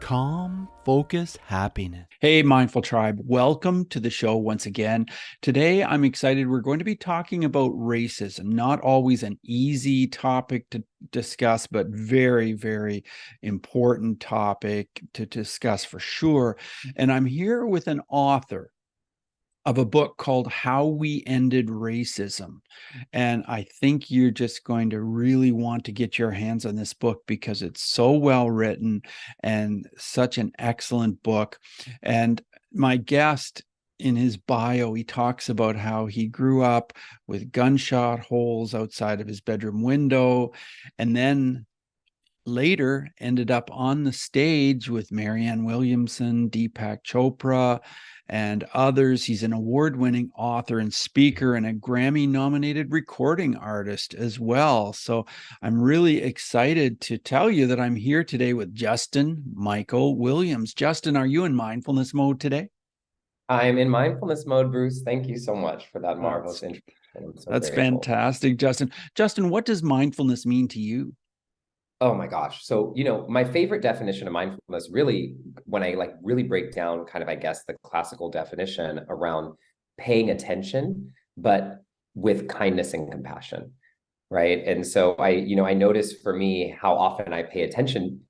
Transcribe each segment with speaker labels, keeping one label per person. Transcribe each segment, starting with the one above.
Speaker 1: Calm, focus, happiness. Hey, Mindful Tribe, welcome to the show once again. Today, I'm excited. We're going to be talking about racism, not always an easy topic to discuss, but very, very important topic to discuss for sure. And I'm here with an author of a book called How We Ended Racism. And I think you're just going to really want to get your hands on this book because it's so well written and such an excellent book. And my guest, in his bio, he talks about how he grew up with gunshot holes outside of his bedroom window, and then later ended up on the stage with Marianne, Williamson, Deepak Chopra, and others. He's an award-winning author and speaker and a Grammy-nominated recording artist as well. So I'm really excited to tell you that I'm here today with Justin Michael Williams. Justin, are you in mindfulness mode today?
Speaker 2: I'm in mindfulness mode, Bruce. Thank you so much for that marvelous introduction. I'm so
Speaker 1: That's
Speaker 2: grateful.
Speaker 1: fantastic, Justin. Justin, what does mindfulness mean to you?
Speaker 2: Oh my gosh. So, my favorite definition of mindfulness really, when I really break down kind of, I guess, the classical definition around paying attention, but with kindness and compassion, right? And so I notice for me how often I pay attention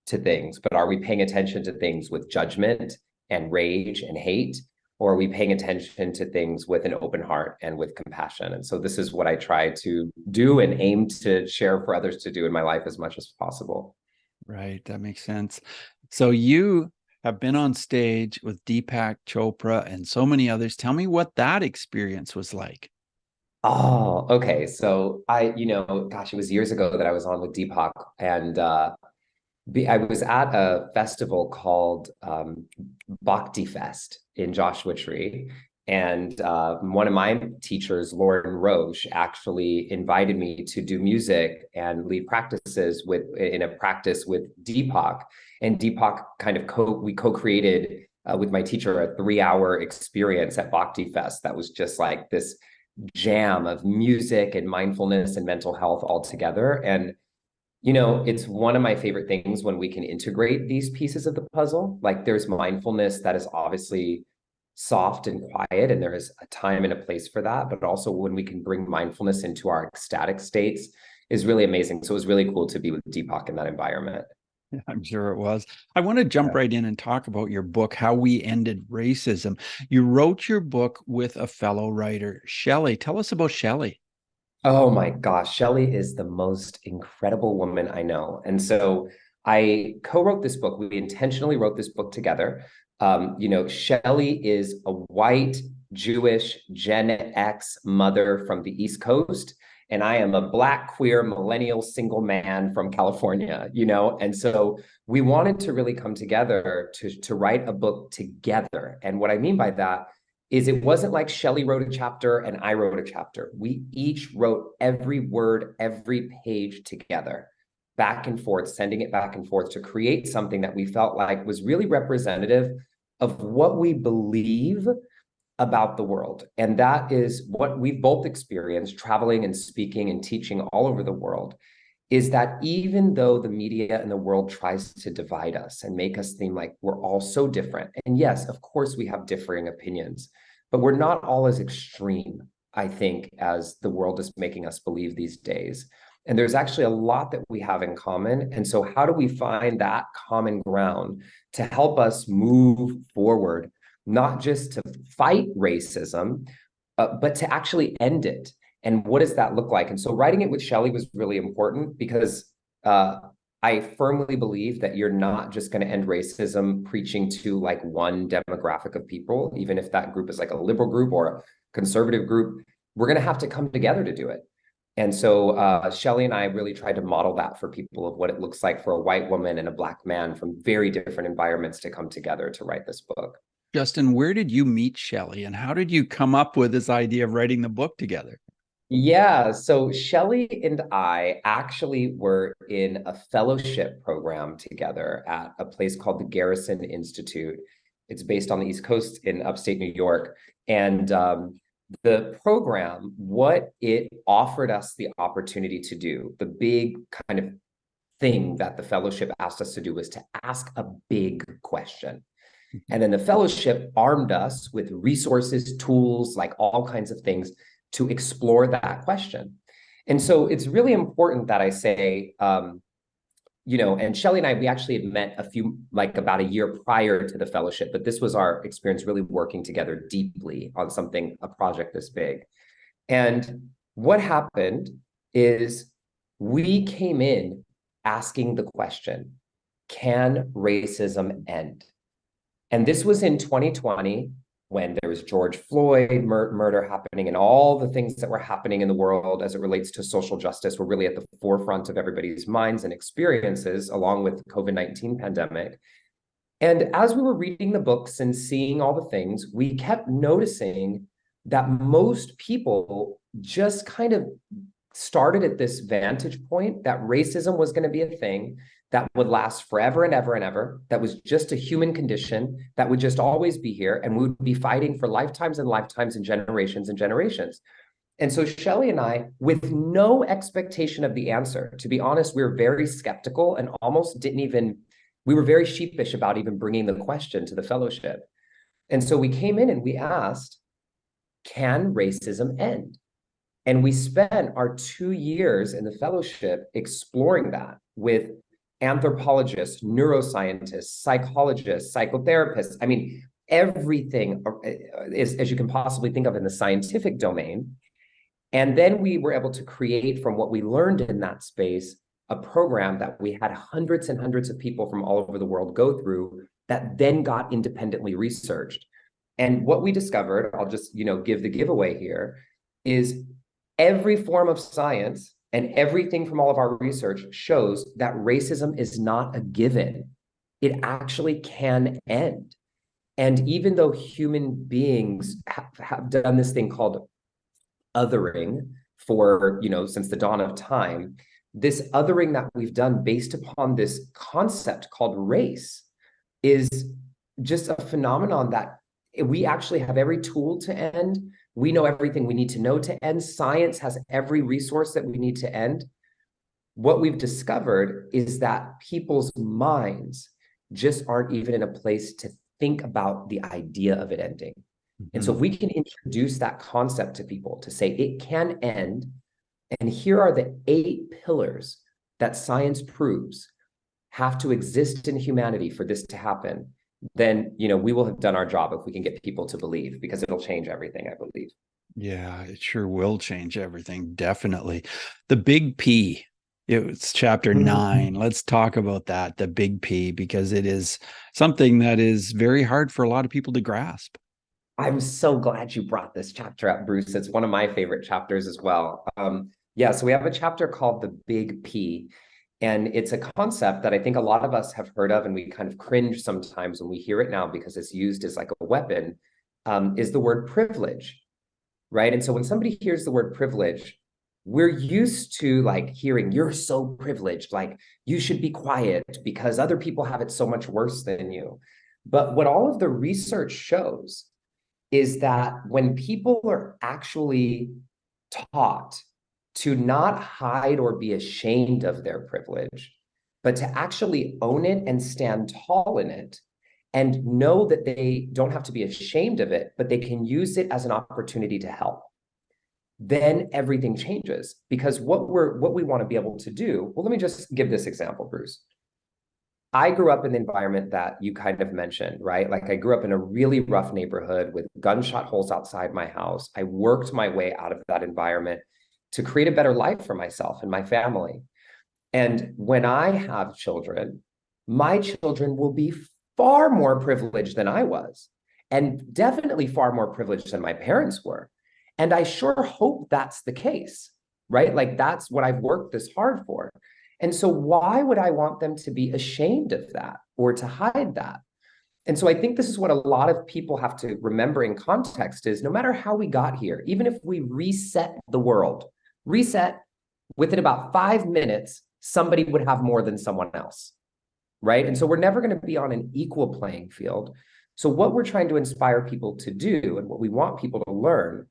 Speaker 2: to things, but are we paying attention to things with judgment and rage and hate? Or are we paying attention to things with an open heart and with compassion? And so this is what I try to do and aim to share for others to do in my life as much as possible.
Speaker 1: Right, that makes sense. So you have been on stage with Deepak Chopra and so many others. Tell me what that experience was like.
Speaker 2: Oh, okay. So gosh, it was years ago that I was on with Deepak, and I was at a festival called Bhakti Fest in Joshua Tree. And one of my teachers, Lauren Roche, actually invited me to do music and lead practices in a practice with Deepak. And Deepak we co-created with my teacher a 3-hour experience at Bhakti Fest that was just like this jam of music and mindfulness and mental health all together. And it's one of my favorite things when we can integrate these pieces of the puzzle. Like there's mindfulness that is obviously soft and quiet, and there is a time and a place for that. But also when we can bring mindfulness into our ecstatic states is really amazing. So it was really cool to be with Deepak in that environment.
Speaker 1: I'm sure it was. I want to jump right in and talk about your book, How We Ended Racism. You wrote your book with a fellow writer, Shelly. Tell us about Shelly.
Speaker 2: Oh my gosh, Shelly is the most incredible woman I know. And so I co-wrote this book. We intentionally wrote this book together. Shelly is a white Jewish Gen X mother from the East Coast, and I am a Black queer millennial single man from California, and so we wanted to really come together to write a book together. And what I mean by that is it wasn't like Shelly wrote a chapter and I wrote a chapter. We each wrote every word, every page together, back and forth, sending it back and forth to create something that we felt like was really representative of what we believe about the world. And that is what we've both experienced traveling and speaking and teaching all over the world, is that even though the media and the world tries to divide us and make us seem like we're all so different, and yes, of course we have differing opinions, but we're not all as extreme, I think, as the world is making us believe these days. And there's actually a lot that we have in common. And so how do we find that common ground to help us move forward, not just to fight racism, but to actually end it? And what does that look like? And so writing it with Shelly was really important because I firmly believe that you're not just going to end racism preaching to like one demographic of people, even if that group is like a liberal group or a conservative group. We're going to have to come together to do it. And so Shelly and I really tried to model that for people of what it looks like for a white woman and a Black man from very different environments to come together to write this book.
Speaker 1: Justin, where did you meet Shelly and how did you come up with this idea of writing the book together?
Speaker 2: Yeah, so Shelly and I actually were in a fellowship program together at a place called the Garrison Institute. It's based on the East Coast in upstate New York. And the program, what it offered us the opportunity to do, the big kind of thing that the fellowship asked us to do was to ask a big question. And then the fellowship armed us with resources, tools, like all kinds of things to explore that question. And so it's really important that I say, and Shelly and I, we actually had met about a year prior to the fellowship, but this was our experience really working together deeply on a project this big. And what happened is we came in asking the question, can racism end? And this was in 2020, when there was George Floyd murder happening, and all the things that were happening in the world as it relates to social justice were really at the forefront of everybody's minds and experiences, along with the COVID-19 pandemic. And as we were reading the books and seeing all the things, we kept noticing that most people just kind of started at this vantage point that racism was going to be a thing that would last forever and ever and ever, that was just a human condition, that would just always be here, and we would be fighting for lifetimes and lifetimes and generations and generations. And so Shelly and I, with no expectation of the answer, to be honest, we were very skeptical and almost we were very sheepish about even bringing the question to the fellowship. And so we came in and we asked, can racism end? And we spent our 2 years in the fellowship exploring that with anthropologists, neuroscientists, psychologists, psychotherapists. I mean, everything is, as you can possibly think of in the scientific domain. And then we were able to create, from what we learned in that space, a program that we had hundreds and hundreds of people from all over the world go through that then got independently researched. And what we discovered, I'll just, give the giveaway here, is every form of science and everything from all of our research shows that racism is not a given. It actually can end. And even though human beings have done this thing called othering for, since the dawn of time, this othering that we've done based upon this concept called race is just a phenomenon that we actually have every tool to end. We know everything we need to know to end. Science has every resource that we need to end. What we've discovered is that people's minds just aren't even in a place to think about the idea of it ending. Mm-hmm. And so if we can introduce that concept to people to say it can end, and here are the 8 pillars that science proves have to exist in humanity for this to happen, then, we will have done our job if we can get people to believe, because it'll change everything, I believe.
Speaker 1: Yeah, it sure will change everything. Definitely. The big P, it's chapter 9. Let's talk about that, the big P, because it is something that is very hard for a lot of people to grasp.
Speaker 2: I'm so glad you brought this chapter up, Bruce. It's one of my favorite chapters as well. So we have a chapter called the big P. And it's a concept that I think a lot of us have heard of, and we kind of cringe sometimes when we hear it now because it's used as like a weapon, is the word privilege, right? And so when somebody hears the word privilege, we're used to like hearing, you're so privileged, like you should be quiet because other people have it so much worse than you. But what all of the research shows is that when people are actually taught to not hide or be ashamed of their privilege, but to actually own it and stand tall in it and know that they don't have to be ashamed of it, but they can use it as an opportunity to help, then everything changes. Because what we want to be able to do, well, let me just give this example, Bruce. I grew up in the environment that you kind of mentioned, right? Like I grew up in a really rough neighborhood with gunshot holes outside my house. I worked my way out of that environment to create a better life for myself and my family. And when I have children, my children will be far more privileged than I was, and definitely far more privileged than my parents were. And I sure hope that's the case, right? Like that's what I've worked this hard for. And so why would I want them to be ashamed of that or to hide that? And so I think this is what a lot of people have to remember in context is no matter how we got here, even if we reset the world, within about 5 minutes, somebody would have more than someone else, right? And so we're never going to be on an equal playing field. So what we're trying to inspire people to do and what we want people to learn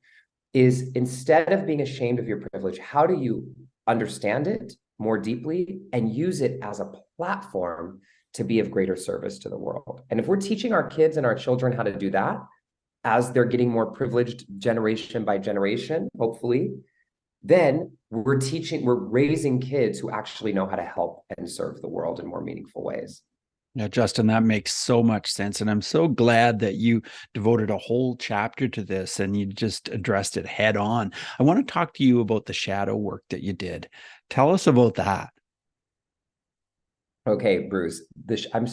Speaker 2: is instead of being ashamed of your privilege, how do you understand it more deeply, and use it as a platform to be of greater service to the world. And if we're teaching our kids and our children how to do that, as they're getting more privileged generation by generation, hopefully, then we're raising kids who actually know how to help and serve the world in more meaningful ways.
Speaker 1: Yeah, Justin, that makes so much sense. And I'm so glad that you devoted a whole chapter to this and you just addressed it head on. I want to talk to you about the shadow work that you did. Tell us about that.
Speaker 2: Okay, Bruce,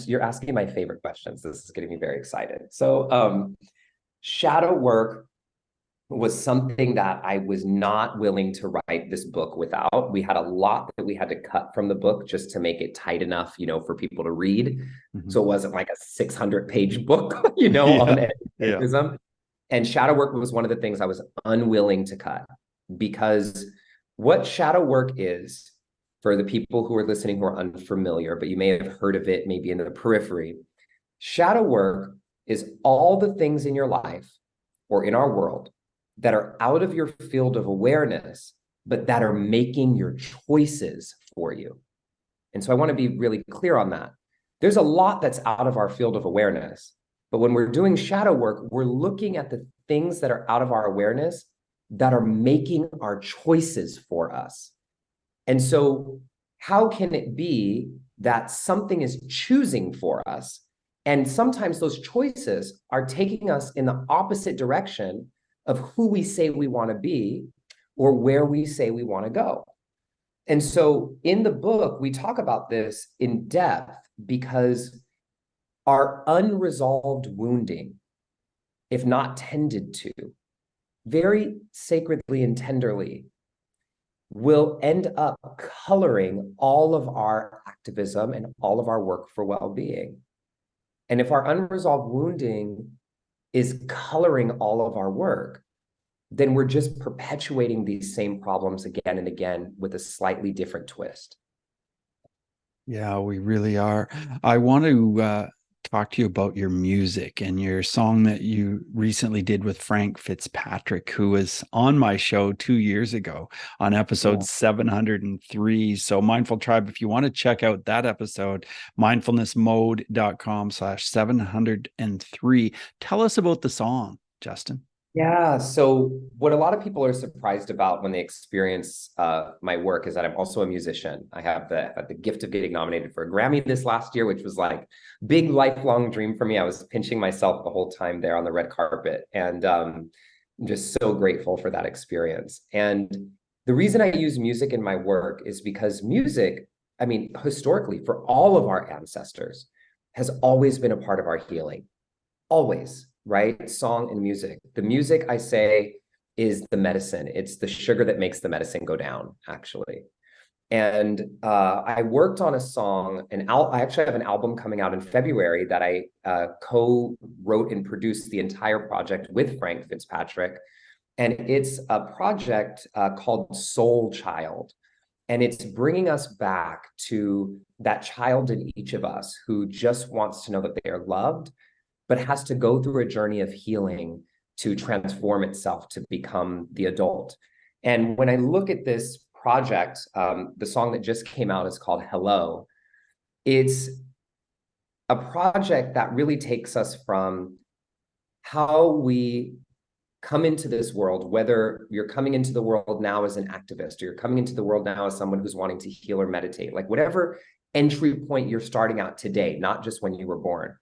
Speaker 2: you're asking my favorite questions. This is getting me very excited. So, shadow work was something that I was not willing to write this book without. We had a lot that we had to cut from the book just to make it tight enough, for people to read. Mm-hmm. So it wasn't like a 600-page book, on activism. And shadow work was one of the things I was unwilling to cut, because what shadow work is, for the people who are listening who are unfamiliar, but you may have heard of it maybe in the periphery, shadow work is all the things in your life or in our world that are out of your field of awareness, but that are making your choices for you. And so I want to be really clear on that. There's a lot that's out of our field of awareness, but when we're doing shadow work, we're looking at the things that are out of our awareness that are making our choices for us. And so how can it be that something is choosing for us? And sometimes those choices are taking us in the opposite direction of who we say we want to be or where we say we want to go. And so in the book, we talk about this in depth because our unresolved wounding, if not tended to, very sacredly and tenderly, will end up coloring all of our activism and all of our work for well-being. And if our unresolved wounding is coloring all of our work, then we're just perpetuating these same problems again and again with a slightly different twist.
Speaker 1: Yeah, we really are. I want to talk to you about your music and your song that you recently did with Frank Fitzpatrick, who was on my show 2 years ago on episode 703. So Mindful Tribe, if you want to check out that episode, mindfulnessmode.com/703. Tell us about the song, Justin.
Speaker 2: Yeah. So what a lot of people are surprised about when they experience my work is that I'm also a musician. I have the gift of getting nominated for a Grammy this last year, which was like big lifelong dream for me. I was pinching myself the whole time there on the red carpet, and I'm just so grateful for that experience. And the reason I use music in my work is because music, I mean, historically, for all of our ancestors, has always been a part of our healing. Always. Right? Song and music. The music, I say, is the medicine. It's the sugar that makes the medicine go down, actually. And I worked on a song, and I actually have an album coming out in February that I co-wrote and produced the entire project with Frank Fitzpatrick. And it's a project called Soul Child. And it's bringing us back to that child in each of us who just wants to know that they are loved, but has to go through a journey of healing to transform itself to become the adult. And when I look at this project, the song that just came out is called Hello. It's a project that really takes us from how we come into this world, whether you're coming into the world now as an activist, or you're coming into the world now as someone who's wanting to heal or meditate, like whatever entry point you're starting out today, not just when you were born.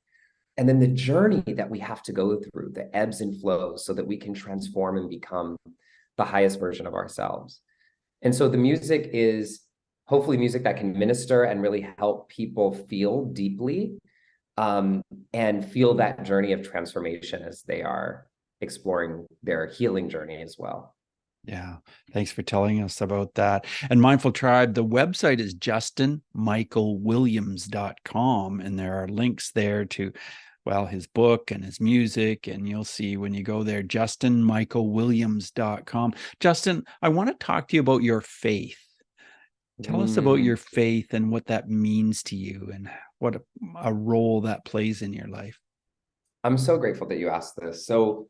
Speaker 2: And then the journey that we have to go through, the ebbs and flows, so that we can transform and become the highest version of ourselves. And so the music is hopefully music that can minister and really help people feel deeply and feel that journey of transformation as they are exploring their healing journey as well.
Speaker 1: Yeah. Thanks for telling us about that. And Mindful Tribe, the website is justinmichaelwilliams.com. And there are links there to, well, his book and his music. And you'll see when you go there, justinmichaelwilliams.com. Justin, I want to talk to you about your faith. Tell us about your faith and what that means to you and what a role that plays in your life.
Speaker 2: I'm so grateful that you asked this. So,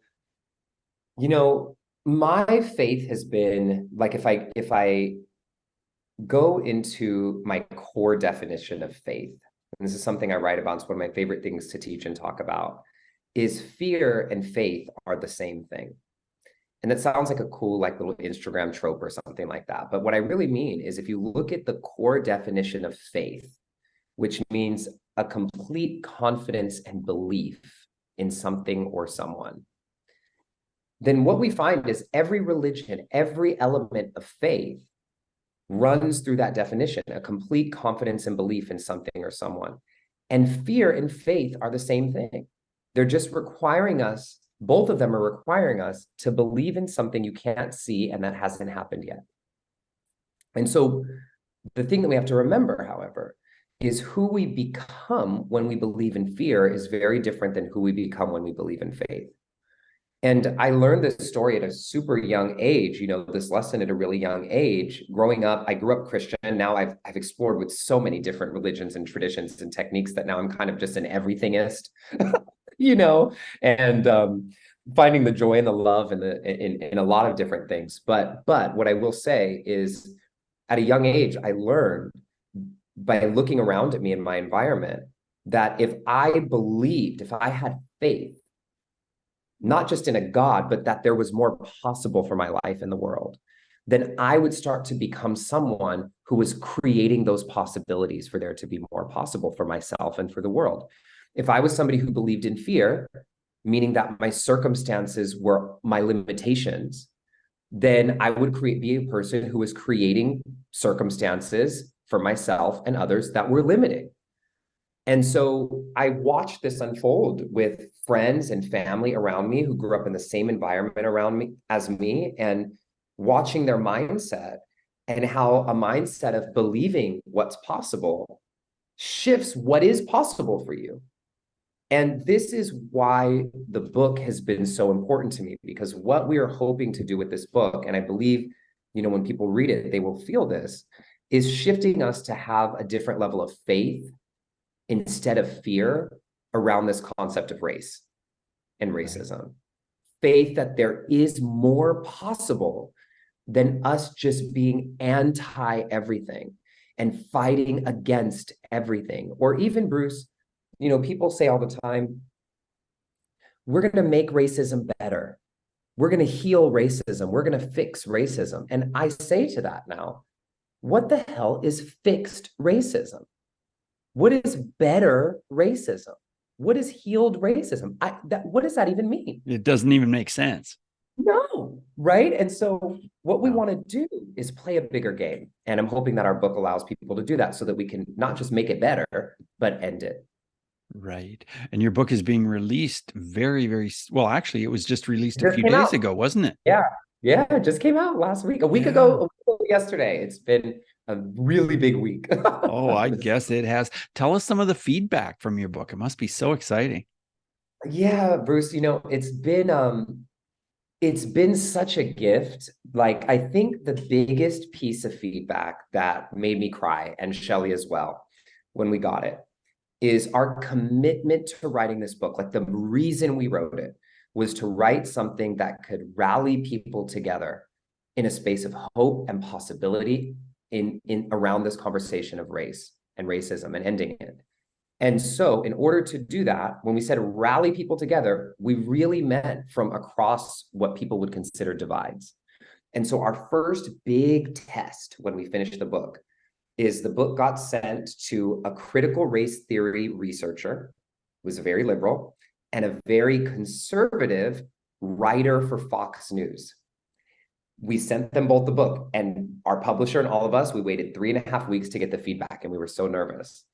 Speaker 2: my faith has been like, if I go into my core definition of faith, and this is something I write about, it's one of my favorite things to teach and talk about, is fear and faith are the same thing. And that sounds like a cool, like little Instagram trope or something like that. But what I really mean is if you look at the core definition of faith, which means a complete confidence and belief in something or someone, then what we find is every religion, every element of faith runs through that definition, a complete confidence and belief in something or someone. And fear and faith are the same thing. They're just requiring us, both of them are requiring us to believe in something you can't see and that hasn't happened yet. And so the thing that we have to remember, however, is who we become when we believe in fear is very different than who we become when we believe in faith. And I learned this story at a super young age, this lesson at a really young age. Growing up, I grew up Christian. Now I've explored with so many different religions and traditions and techniques that now I'm kind of just an everythingist, and finding the joy and the love and in a lot of different things. But what I will say is at a young age, I learned by looking around at me in my environment that if I had faith, not just in a God, but that there was more possible for my life in the world, then I would start to become someone who was creating those possibilities for there to be more possible for myself and for the world. If I was somebody who believed in fear, meaning that my circumstances were my limitations, then I would be a person who was creating circumstances for myself and others that were limiting. And so I watched this unfold with friends and family around me who grew up in the same environment around me as me, and watching their mindset and how a mindset of believing what's possible shifts what is possible for you. And this is why the book has been so important to me, because what we are hoping to do with this book, and I believe, when people read it, they will feel this, is shifting us to have a different level of faith instead of fear around this concept of race and racism. Right. Faith that there is more possible than us just being anti-everything and fighting against everything. Or even, Bruce, people say all the time, we're going to make racism better. We're going to heal racism. We're going to fix racism. And I say to that now, what the hell is fixed racism? What is better racism? What is healed racism? What does that even mean?
Speaker 1: It doesn't even make sense.
Speaker 2: No, right? And so what we want to do is play a bigger game. And I'm hoping that our book allows people to do that so that we can not just make it better, but end it.
Speaker 1: Right. And your book is being released very, very well. Actually, it was just released a few days ago, wasn't it?
Speaker 2: Yeah. Yeah. It just came out last week, a week ago yesterday. It's been a really big week.
Speaker 1: Oh, I guess it has. Tell us some of the feedback from your book. It must be so exciting.
Speaker 2: Yeah, Bruce, it's been such a gift. Like, I think the biggest piece of feedback that made me cry, and Shelly as well, when we got it, is our commitment to writing this book. Like, the reason we wrote it was to write something that could rally people together in a space of hope and possibility in around this conversation of race and racism and ending it. And so in order to do that, when we said rally people together, we really meant from across what people would consider divides. And so our first big test when we finished the book is the book got sent to a critical race theory researcher, who was very liberal, and a very conservative writer for Fox News. We sent them both the book, and our publisher and all of us, we waited 3.5 weeks to get the feedback, and we were so nervous.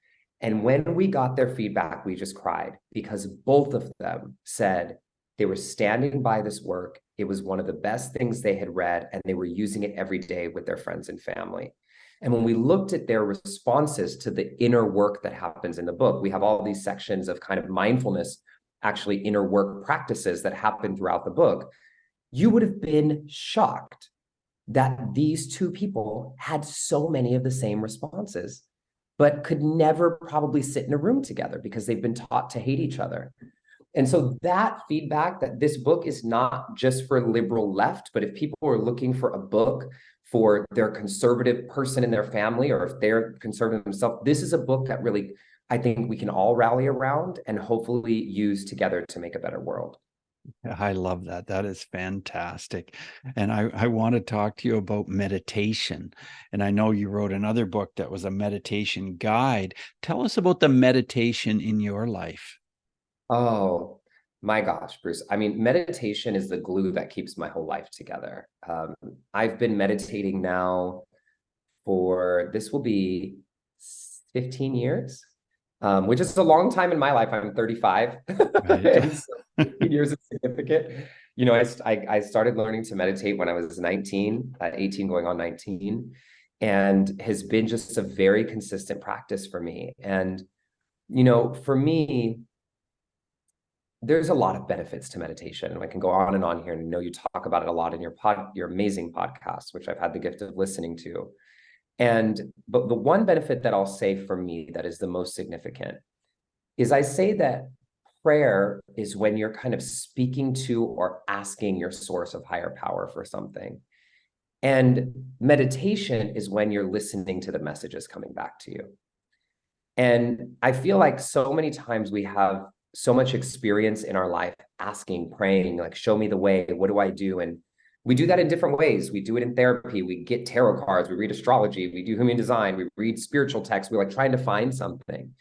Speaker 2: And when we got their feedback, we just cried, because both of them said they were standing by this work. It was one of the best things they had read, and they were using it every day with their friends and family. And when we looked at their responses to the inner work that happens in the book, we have all these sections of kind of mindfulness, actually inner work practices that happen throughout the book. You would have been shocked that these two people had so many of the same responses, but could never probably sit in a room together because they've been taught to hate each other. And so that feedback, that this book is not just for liberal left, but if people are looking for a book for their conservative person in their family, or if they're conservative themselves. This is a book that really, I think we can all rally around and hopefully use together to make a better world.
Speaker 1: I love that. That is fantastic. And I want to talk to you about meditation. And I know you wrote another book that was a meditation guide. Tell us about the meditation in your life.
Speaker 2: Oh my gosh, Bruce. I mean, meditation is the glue that keeps my whole life together. I've been meditating now for, this will be 15 years, which is a long time in my life. I'm 35.
Speaker 1: Right.
Speaker 2: And so 15 years is significant. You know, I started learning to meditate when I was 19, 18 going on 19, and has been just a very consistent practice for me. And, you know, for me, there's a lot of benefits to meditation, and I can go on and on here, and I know you talk about it a lot in your amazing podcast, which I've had the gift of listening to. But the one benefit that I'll say for me that is the most significant is, I say that prayer is when you're kind of speaking to or asking your source of higher power for something. And meditation is when you're listening to the messages coming back to you. And I feel like so many times we have so much experience in our life asking, praying, like, show me the way, what do I do? And we do that in different ways. We do it in therapy. We get tarot cards, we read astrology, we do human design, we read spiritual texts. We're like trying to find something.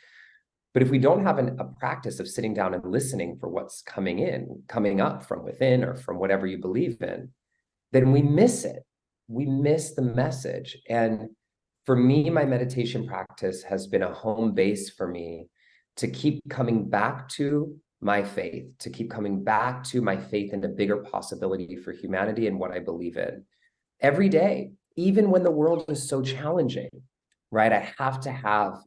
Speaker 2: But if we don't have a practice of sitting down and listening for what's coming up from within or from whatever you believe in, then we miss it. We miss the message. And for me, my meditation practice has been a home base for me to keep coming back to my faith, to keep coming back to my faith in a bigger possibility for humanity and what I believe in every day, even when the world is so challenging, right? I have to have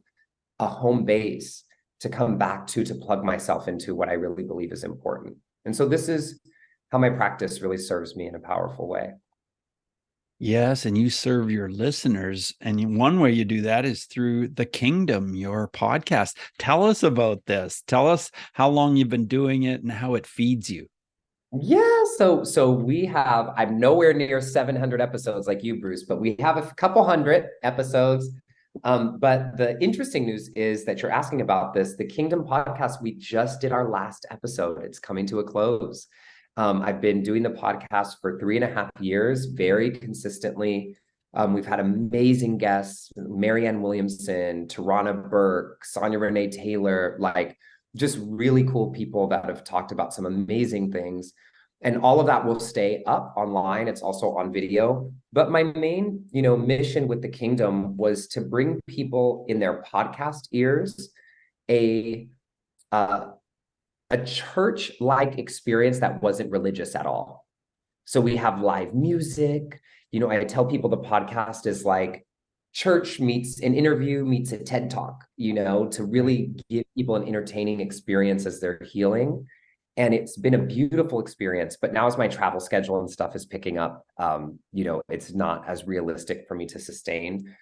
Speaker 2: a home base to come back to plug myself into what I really believe is important. And so this is how my practice really serves me in a powerful way.
Speaker 1: Yes, and you serve your listeners. And one way you do that is through The Kingdom, your podcast. Tell us about this. Tell us how long you've been doing it and how it feeds you.
Speaker 2: Yeah, so we have, I'm nowhere near 700 episodes like you, Bruce, but we have a couple hundred episodes. But the interesting news is that you're asking about this. The Kingdom podcast, we just did our last episode. It's coming to a close. I've been doing the podcast for 3.5 years, very consistently. We've had amazing guests, Marianne Williamson, Tarana Burke, Sonia Renee Taylor, like just really cool people that have talked about some amazing things. And all of that will stay up online. It's also on video. But my main, mission with the Kingdom was to bring people in their podcast ears a church-like experience that wasn't religious at all. So we have live music. I tell people the podcast is like church meets an interview meets a TED Talk, to really give people an entertaining experience as they're healing. And it's been a beautiful experience. But now as my travel schedule and stuff is picking up, it's not as realistic for me to sustain.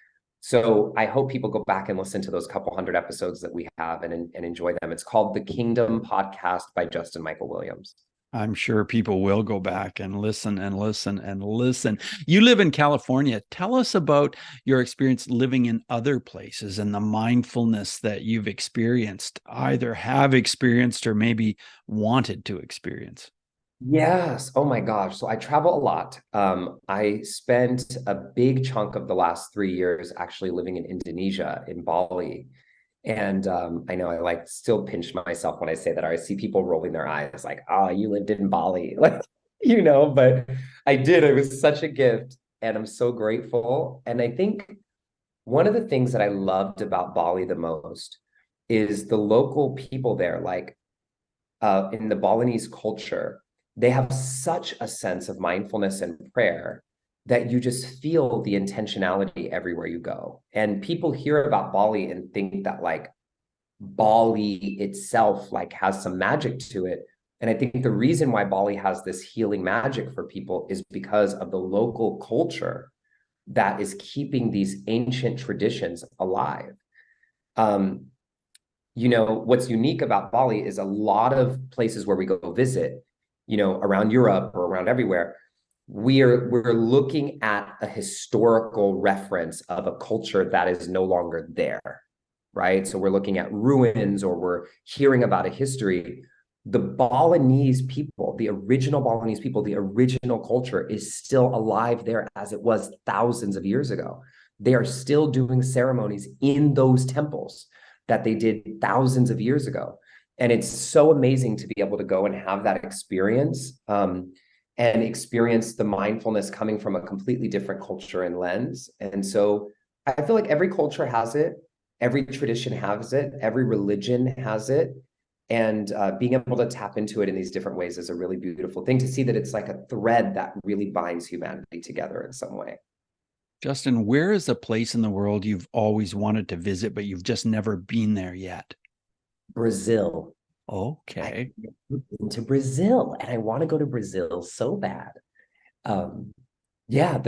Speaker 2: So I hope people go back and listen to those couple hundred episodes that we have and enjoy them. It's called The Kingdom Podcast by Justin Michael Williams.
Speaker 1: I'm sure people will go back and listen and listen and listen. You live in California. Tell us about your experience living in other places and the mindfulness that you've experienced, either have experienced or maybe wanted to experience.
Speaker 2: Yes. Oh my gosh. So I travel a lot. I spent a big chunk of the last 3 years actually living in Indonesia, in Bali. And I know I still pinch myself when I say that. I see people rolling their eyes like, oh, you lived in Bali, but I did. It was such a gift and I'm so grateful. And I think one of the things that I loved about Bali the most is the local people there, in the Balinese culture, they have such a sense of mindfulness and prayer that you just feel the intentionality everywhere you go. And people hear about Bali and think that Bali itself has some magic to it. And I think the reason why Bali has this healing magic for people is because of the local culture that is keeping these ancient traditions alive. What's unique about Bali is a lot of places where we go visit, around Europe or around everywhere, we're looking at a historical reference of a culture that is no longer there, right? So we're looking at ruins, or we're hearing about a history. The Balinese people, the original Balinese people, the original culture is still alive there as it was thousands of years ago. They are still doing ceremonies in those temples that they did thousands of years ago. And it's so amazing to be able to go and have that experience, and experience the mindfulness coming from a completely different culture and lens. And so I feel like every culture has it, every tradition has it, every religion has it. And being able to tap into it in these different ways is a really beautiful thing, to see that it's like a thread that really binds humanity together in some way.
Speaker 1: Justin, where is a place in the world you've always wanted to visit, but you've just never been there yet?
Speaker 2: Brazil.
Speaker 1: Okay.
Speaker 2: I've been to Brazil, and I want to go to Brazil so bad. Yeah,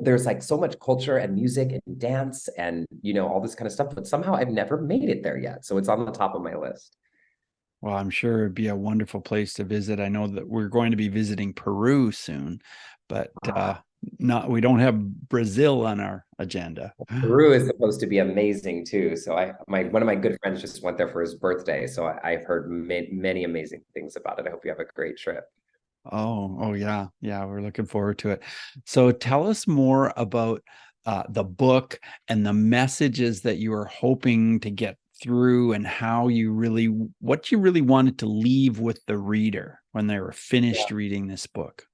Speaker 2: there's like so much culture and music and dance and all this kind of stuff, but somehow I've never made it there yet. So it's on the top of my list.
Speaker 1: Well, I'm sure it'd be a wonderful place to visit. I know that we're going to be visiting Peru soon, but we don't have Brazil on our agenda.
Speaker 2: Peru is supposed to be amazing too. So one of my good friends just went there for his birthday. So I've heard many amazing things about it. I hope you have a great trip.
Speaker 1: Oh yeah. Yeah, we're looking forward to it. So tell us more about the book and the messages that you are hoping to get through, and what you really wanted to leave with the reader when they were finished reading this book.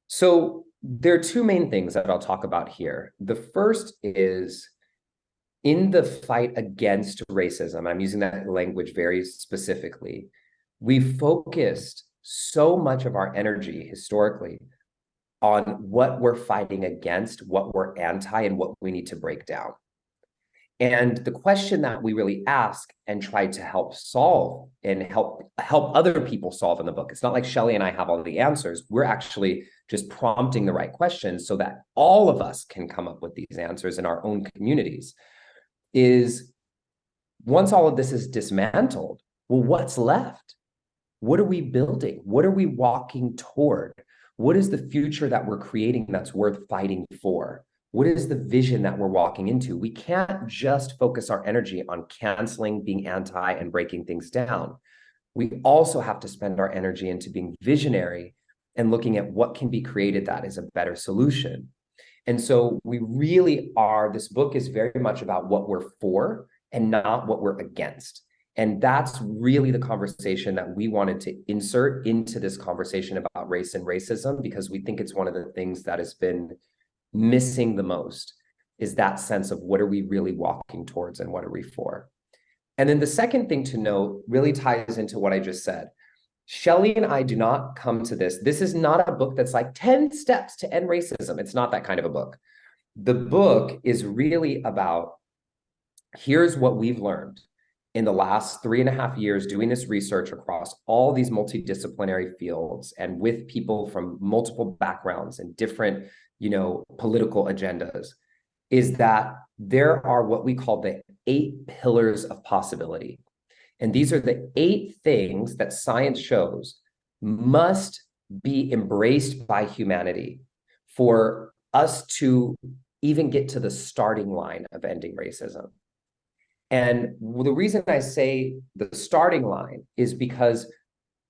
Speaker 2: So there are two main things that I'll talk about here. The first is, in the fight against racism, I'm using that language very specifically, we focused so much of our energy historically on what we're fighting against, what we're anti, and what we need to break down. And the question that we really ask and try to help solve and help other people solve in the book, it's not like Shelly and I have all the answers. We're actually just prompting the right questions so that all of us can come up with these answers in our own communities. Is, once all of this is dismantled, well, what's left? What are we building? What are we walking toward? What is the future that we're creating that's worth fighting for? What is the vision that we're walking into? We can't just focus our energy on canceling, being anti, and breaking things down. We also have to spend our energy into being visionary and looking at what can be created that is a better solution. And so this book is very much about what we're for and not what we're against. And that's really the conversation that we wanted to insert into this conversation about race and racism, because we think it's one of the things that has been missing the most, is that sense of what are we really walking towards and what are we for. And then the second thing to note really ties into what I just said. Shelly and I do not come to this. This is not a book that's like 10 steps to end racism. It's not that kind of a book. The book is really about, here's what we've learned in the last 3.5 years doing this research across all these multidisciplinary fields and with people from multiple backgrounds and different, political agendas, is that there are what we call the 8 pillars of possibility. And these are the 8 things that science shows must be embraced by humanity for us to even get to the starting line of ending racism. And the reason I say the starting line is because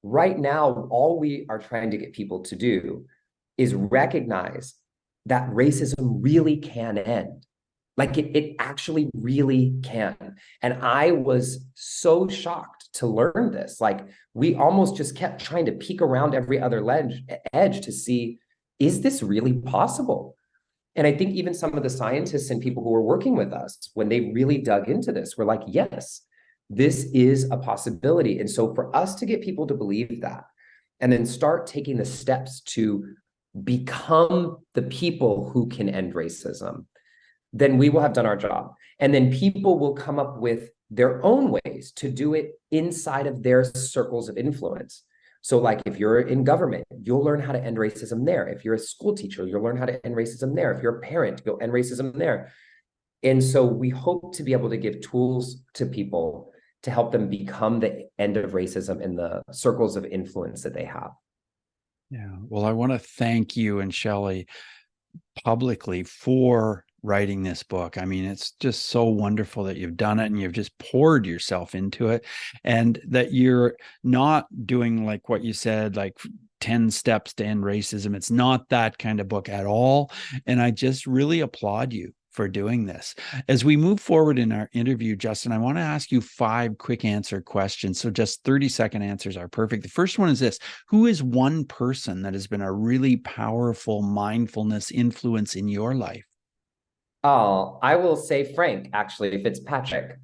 Speaker 2: right now, all we are trying to get people to do is recognize that racism really can end. Like it actually really can. And I was so shocked to learn this. Like, we almost just kept trying to peek around every other edge to see, is this really possible? And I think even some of the scientists and people who were working with us, when they really dug into this, were like, yes, this is a possibility. And so for us to get people to believe that, and then start taking the steps to become the people who can end racism, then we will have done our job. And then people will come up with their own ways to do it inside of their circles of influence. So like, if you're in government, you'll learn how to end racism there. If you're a school teacher, you'll learn how to end racism there. If you're a parent, you'll end racism there. And so we hope to be able to give tools to people to help them become the end of racism in the circles of influence that they have.
Speaker 1: Yeah. Well, I want to thank you and Shelly publicly for writing this book. I mean, it's just so wonderful that you've done it and you've just poured yourself into it, and that you're not doing like what you said, like 10 steps to end racism. It's not that kind of book at all. And I just really applaud you for doing this. As we move forward in our interview, Justin, I want to ask you 5 quick answer questions. So just 30-second answers are perfect. The first one is this: who is one person that has been a really powerful mindfulness influence in your life?
Speaker 2: Oh, I will say Frank, actually, Fitzpatrick.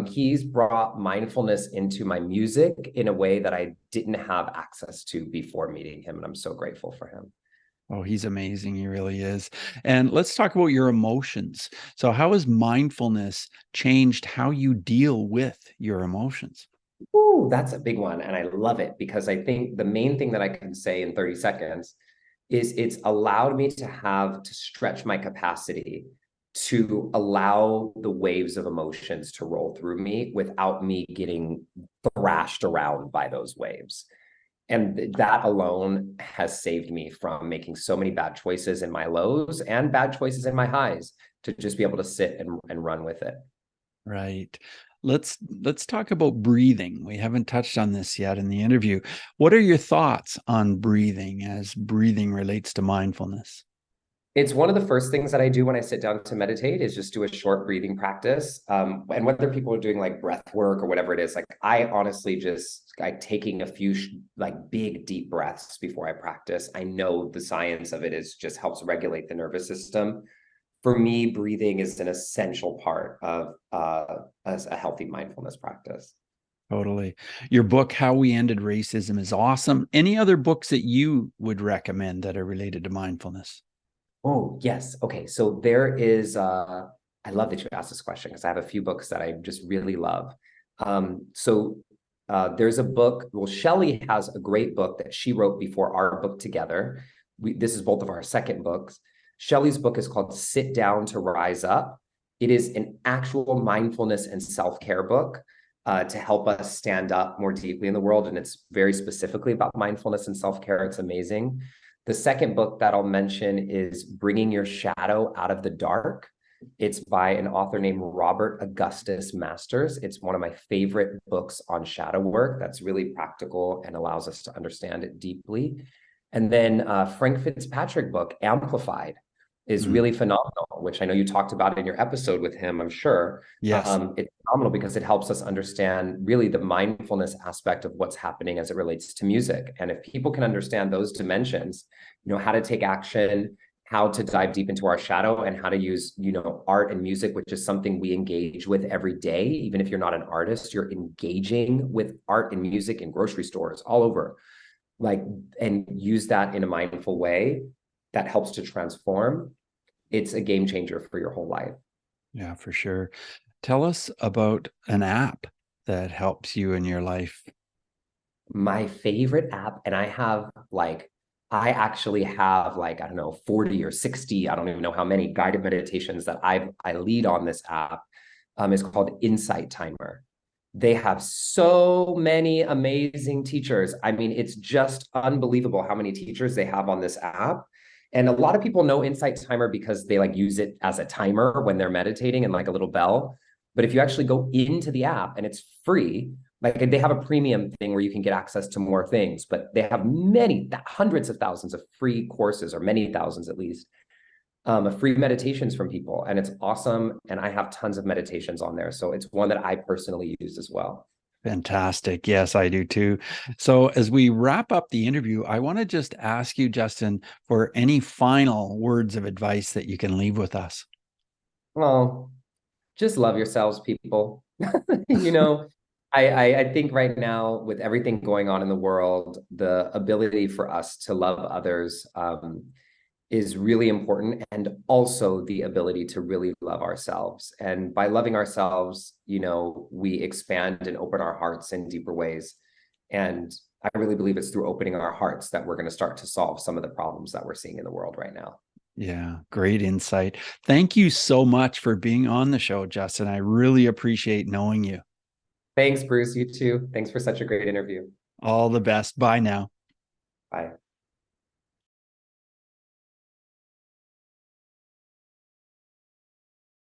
Speaker 2: He's brought mindfulness into my music in a way that I didn't have access to before meeting him, and I'm so grateful for him.
Speaker 1: Oh, he's amazing. He really is. And let's talk about your emotions. So, how has mindfulness changed how you deal with your emotions?
Speaker 2: Ooh, that's a big one, and I love it because I think the main thing that I can say in 30 seconds is it's allowed me to stretch my capacity to allow the waves of emotions to roll through me without me getting thrashed around by those waves. And that alone has saved me from making so many bad choices in my lows and bad choices in my highs, to just be able to sit and run with it.
Speaker 1: Right. Let's talk about breathing. We haven't touched on this yet in the interview. What are your thoughts on breathing as breathing relates to mindfulness?
Speaker 2: It's one of the first things that I do when I sit down to meditate, is just do a short breathing practice. And whether people are doing like breath work or whatever it is, like I honestly just like taking a few like big deep breaths before I practice. I know the science of it is just helps regulate the nervous system. For me, breathing is an essential part of as a healthy mindfulness practice.
Speaker 1: Totally. Your book, How We Ended Racism, is awesome. Any other books that you would recommend that are related to mindfulness?
Speaker 2: Oh, yes. Okay. So there is, I love that you asked this question because I have a few books that I just really love. There's a book, well, Shelly has a great book that she wrote before our book together. This is both of our second books. Shelly's book is called Sit Down to Rise Up. It is an actual mindfulness and self-care book to help us stand up more deeply in the world. And it's very specifically about mindfulness and self-care. It's amazing. The second book that I'll mention is Bringing Your Shadow Out of the Dark. It's by an author named Robert Augustus Masters. It's one of my favorite books on shadow work that's really practical and allows us to understand it deeply. And then Frank Fitzpatrick book, Amplified, is really phenomenal, which I know you talked about in your episode with him, I'm sure.
Speaker 1: Yes.
Speaker 2: It's phenomenal because it helps us understand really the mindfulness aspect of what's happening as it relates to music. And if people can understand those dimensions, you know, how to take action, how to dive deep into our shadow, and how to use, you know, art and music, which is something we engage with every day. Even if you're not an artist, you're engaging with art and music in grocery stores all over, like, and use that in a mindful way that helps to transform. It's a game changer for your whole life.
Speaker 1: Yeah, for sure. Tell us about an app that helps you in your life.
Speaker 2: My favorite app, and I actually have like, I don't know, 40 or 60, I don't even know how many guided meditations that I lead on this app, is called Insight Timer. They have so many amazing teachers. I mean, it's just unbelievable how many teachers they have on this app. And a lot of people know Insight Timer because they like use it as a timer when they're meditating and like a little bell. But if you actually go into the app, and it's free, like they have a premium thing where you can get access to more things, but they have many hundreds of thousands of free courses, or many thousands at least, of free meditations from people. And it's awesome. And I have tons of meditations on there. So it's one that I personally use as well.
Speaker 1: Fantastic. Yes, I do too. So, as we wrap up the interview, I want to just ask you, Justin, for any final words of advice that you can leave with us.
Speaker 2: Well, just love yourselves, people. You know, I think right now, with everything going on in the world, the ability for us to love others is really important, and also the ability to really love ourselves. And by loving ourselves, you know, we expand and open our hearts in deeper ways. And I really believe it's through opening our hearts that we're going to start to solve some of the problems that we're seeing in the world right now.
Speaker 1: Yeah, great insight. Thank you so much for being on the show, Justin. I really appreciate knowing you.
Speaker 2: Thanks, Bruce. You too. Thanks for such a great interview.
Speaker 1: All the best. Bye now.
Speaker 2: Bye.